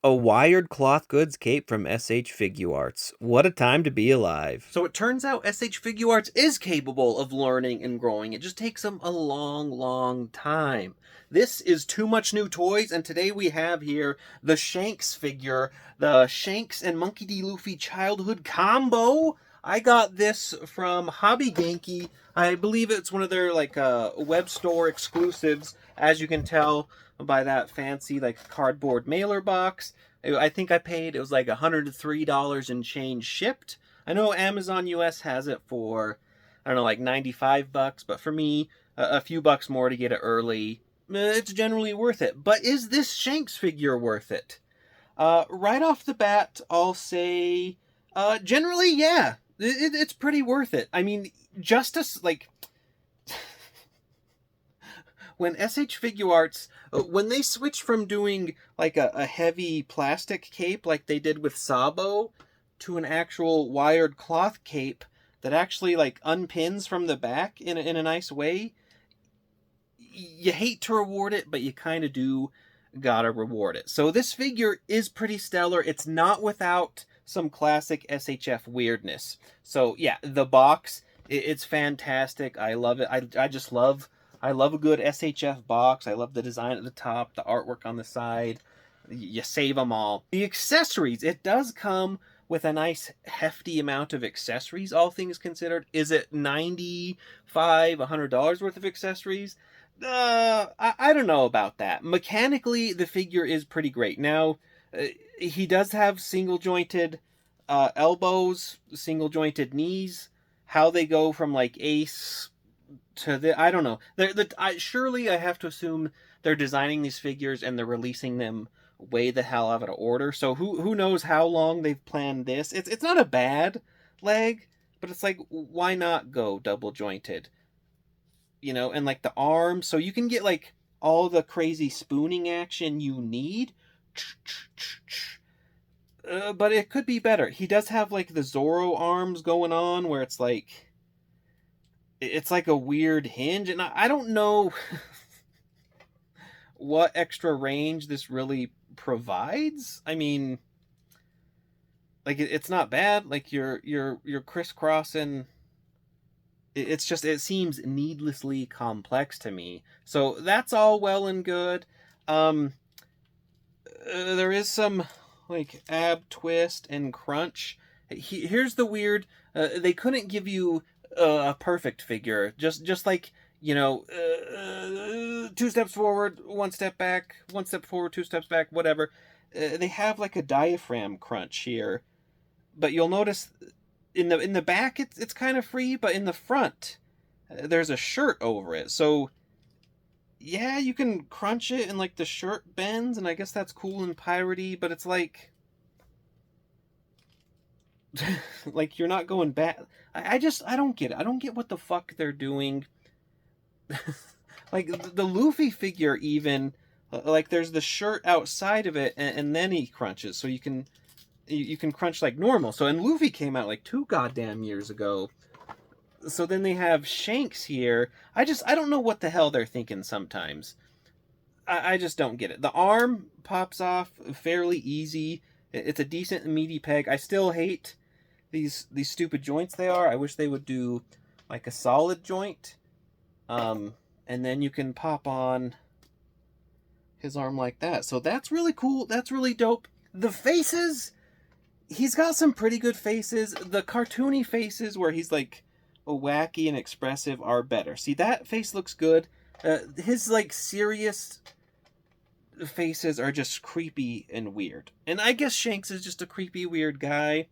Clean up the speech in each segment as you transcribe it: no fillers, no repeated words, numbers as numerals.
A wired cloth goods cape from SH Figuarts. What a time to be alive. So it turns out SH Figuarts is capable of learning and growing. It just takes them a long, long time. This is Too Much New Toys, and today we have here the Shanks figure, the Shanks and Monkey D. Luffy childhood combo. I got this from Hobby Genki. I believe it's one of their web store exclusives, as you can tell by that fancy cardboard mailer box. I think I paid, it was like $103 and change shipped. I know Amazon US has it for, I don't know, like 95 bucks, but for me, a few bucks more to get it early, it's generally worth it. But is this Shanks figure worth it? Right off the bat, I'll say, generally, yeah, it's pretty worth it. I mean, Justice, when SH Figuarts, when they switched from doing like a heavy plastic cape like they did with Sabo to an actual wired cloth cape that actually like unpins from the back in a nice way, you hate to reward it, but you kind of do gotta reward it. So this figure is pretty stellar. It's not without some classic SHF weirdness. So yeah, the box, it's fantastic. I love it. I love a good SHF box. I love the design at the top, the artwork on the side. You save them all. The accessories, it does come with a nice hefty amount of accessories, all things considered. Is it $95, $100 worth of accessories? I don't know about that. Mechanically, the figure is pretty great. Now, he does have single-jointed elbows, single-jointed knees. How they go from like Ace to the, I don't know. Surely I have to assume they're designing these figures and they're releasing them way the hell out of order. So who knows how long they've planned this. It's not a bad leg, but it's like, why not go double jointed? You know, and like the arms, so you can get like all the crazy spooning action you need. But it could be better. He does have like the Zoro arms going on where it's like a weird hinge, and I don't know what extra range this really provides. I mean, like it's not bad. Like you're crisscrossing. It's just, it seems needlessly complex to me. So that's all well and good. There is some like ab twist and crunch. Here's the weird. They couldn't give you a perfect figure. Just like, you know, 2 steps forward, 1 step back, 1 step forward, 2 steps back, whatever. They have like a diaphragm crunch here, but you'll notice in the back it's kind of free, but in the front there's a shirt over it. So yeah, you can crunch it and like the shirt bends, and I guess that's cool and piratey, but it's like like you're not going back. I don't get it. I don't get what the fuck they're doing. Like the Luffy figure even, like there's the shirt outside of it, and then he crunches, so you can crunch like normal. So, and Luffy came out like 2 goddamn years ago. So then they have Shanks here. I don't know what the hell they're thinking sometimes. I just don't get it. The arm pops off fairly easy. It's a decent meaty peg. I still hate these stupid joints they are. I wish they would do like a solid joint. And then you can pop on his arm like that. So that's really cool. That's really dope. The faces, he's got some pretty good faces. The cartoony faces where he's like wacky and expressive are better. See, that face looks good. His like serious faces are just creepy and weird. And I guess Shanks is just a creepy, weird guy.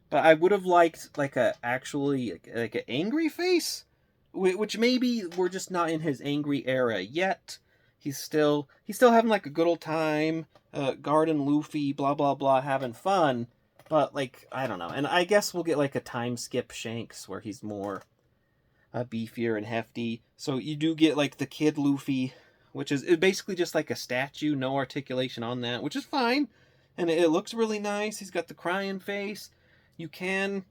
But I would have liked like a actually like an angry face, which maybe we're just not in his angry era yet. He's still having like a good old time, guarding Luffy, blah blah blah, having fun. But like, I don't know. And I guess we'll get like a time skip Shanks where he's more beefier and hefty. So you do get like the kid Luffy, which is basically just like a statue, no articulation on that, which is fine. And it looks really nice. He's got the crying face. You get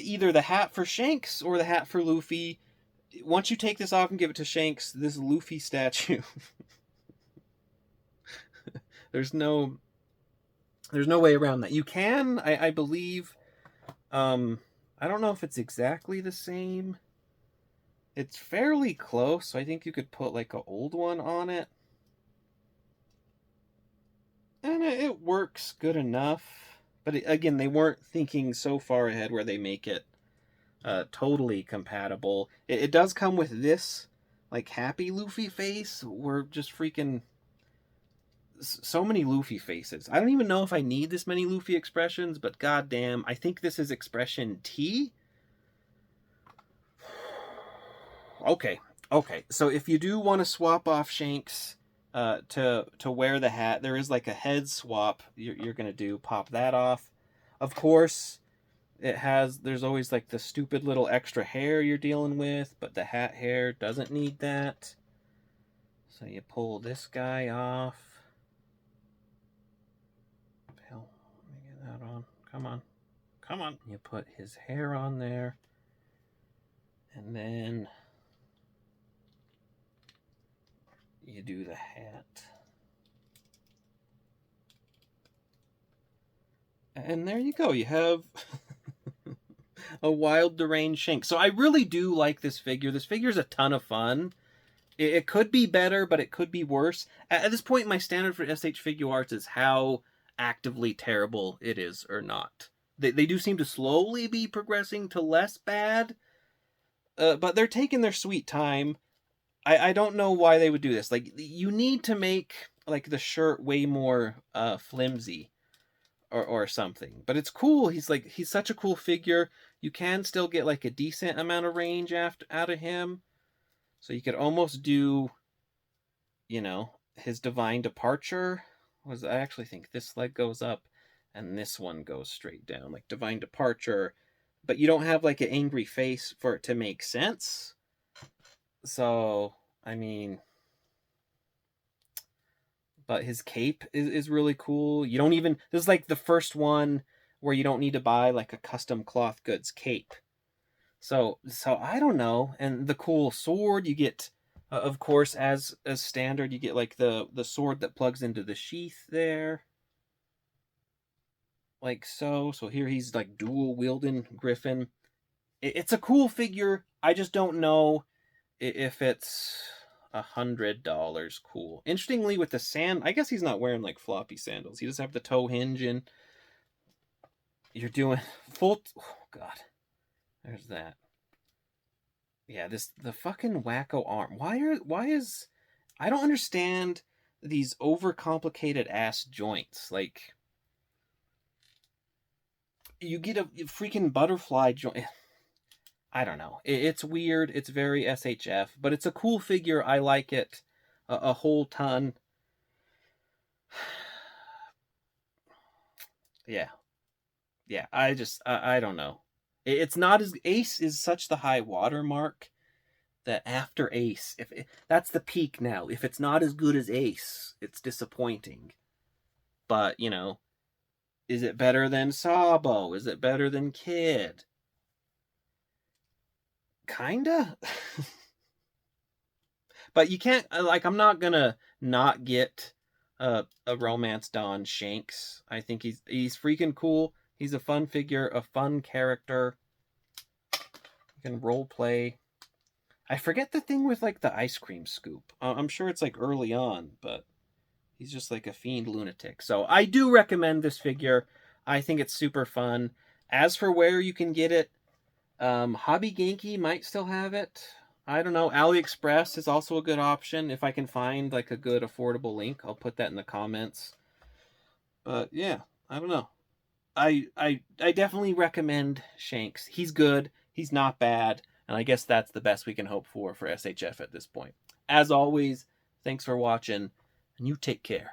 either the hat for Shanks or the hat for Luffy. Once you take this off and give it to Shanks, this Luffy statue, there's no There's no way around that. You can, I believe, I don't know if it's exactly the same. It's fairly close, so I think you could put like an old one on it. And it works good enough. But again, they weren't thinking so far ahead where they make it totally compatible. It does come with this like happy Luffy face. We're just freaking so many Luffy faces. I don't even know if I need this many Luffy expressions, but goddamn, I think this is expression T. Okay, okay. So if you do want to swap off Shanks to wear the hat, there is like a head swap you're gonna do. Pop that off. Of course, there's always like the stupid little extra hair you're dealing with, but the hat hair doesn't need that. So you pull this guy off. Hell, let me get that on. Come on. Come on. You put his hair on there. And then you do the hat. And there you go. You have a wild, deranged Shanks. So I really do like this figure. This figure's a ton of fun. It could be better, but it could be worse. At this point, my standard for SH Figuarts is how actively terrible it is or not. They do seem to slowly be progressing to less bad, but they're taking their sweet time. I don't know why they would do this. Like, you need to make like the shirt way more flimsy or something. But it's cool. He's such a cool figure. You can still get like a decent amount of range out of him. So you could almost do, you know, his divine departure. I actually think this leg goes up and this one goes straight down, like divine departure. But you don't have like an angry face for it to make sense. So, I mean, but his cape is really cool. You don't even, this is like the first one where you don't need to buy like a custom cloth goods cape. So I don't know. And the cool sword you get, of course, as standard, you get like the sword that plugs into the sheath there, like so. So here he's like dual wielding Griffin. It's a cool figure. I just don't know if it's $100 cool. Interestingly, with the sand, I guess he's not wearing like floppy sandals. He does have the toe hinge, and you're doing full. Oh God, there's that. Yeah, the fucking wacko arm. Why is I don't understand these overcomplicated ass joints. Like, you get a freaking butterfly joint. I don't know. It's weird. It's very SHF, but it's a cool figure. I like it a whole ton. Yeah, yeah. I don't know. It's not as Ace is such the high watermark that after Ace, that's the peak now. If it's not as good as Ace, it's disappointing. But you know, is it better than Sabo? Is it better than Kid? Kinda. But you can't, like, I'm not gonna not get a Romance Dawn Shanks. I think he's freaking cool. He's a fun figure, a fun character. You can role play. I forget the thing with like the ice cream scoop. I'm sure it's like early on, but he's just like a fiend lunatic. So I do recommend this figure. I think it's super fun. As for where you can get it, Hobby Genki might still have it. I don't know. AliExpress is also a good option. If I can find like a good affordable link, I'll put that in the comments. But yeah, I don't know. I definitely recommend Shanks. He's good. He's not bad. And I guess that's the best we can hope for SHF at this point. As always, thanks for watching, and you take care.